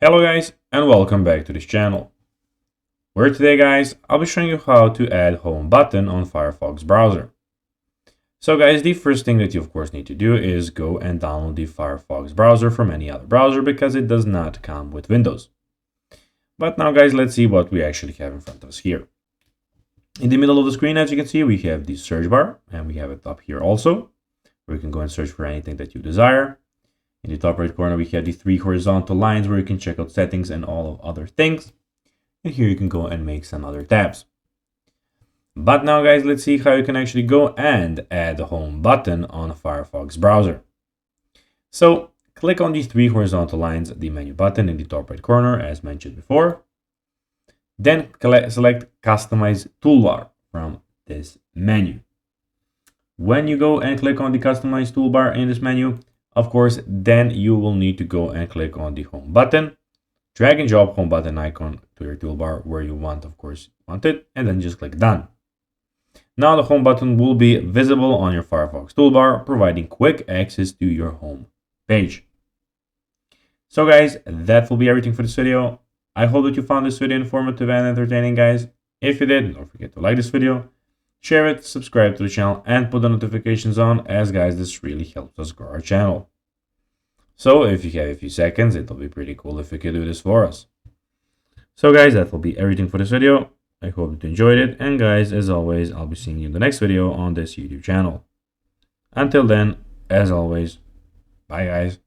Hello guys and welcome back to this channel, where today guys I'll be showing you how to add home button on Firefox browser. So guys, the first thing that you of course need to do is go and download the Firefox browser from any other browser because it does not come with Windows. But now guys, let's see what we actually have in front of us here. In the middle of the screen, as you can see, we have the search bar, and we have it up here also, where you can go and search for anything that you desire. In the top right corner, we have the three horizontal lines where you can check out settings and all of other things. And here you can go and make some other tabs. But now guys, let's see how you can actually go and add the home button on a Firefox browser. So click on these three horizontal lines, the menu button in the top right corner, as mentioned before. Then select Customize Toolbar from this menu. When you go and click on the Customize Toolbar in this menu, of course, then you will need to go and click on the home button, drag and drop home button icon to your toolbar where you want, of course, it, and then just click done. Now the home button will be visible on your Firefox toolbar, providing quick access to your home page. So guys, that will be everything for this video. I hope that you found this video informative and entertaining, guys. If you did, don't forget to like this video, share it, subscribe to the channel, and put the notifications on, as guys, this really helps us grow our channel. So if you have a few seconds, it'll be pretty cool if you could do this for us. So guys, that will be everything for this video. I hope that you enjoyed it, and guys, as always, I'll be seeing you in the next video on this YouTube channel. Until then, as always, bye guys.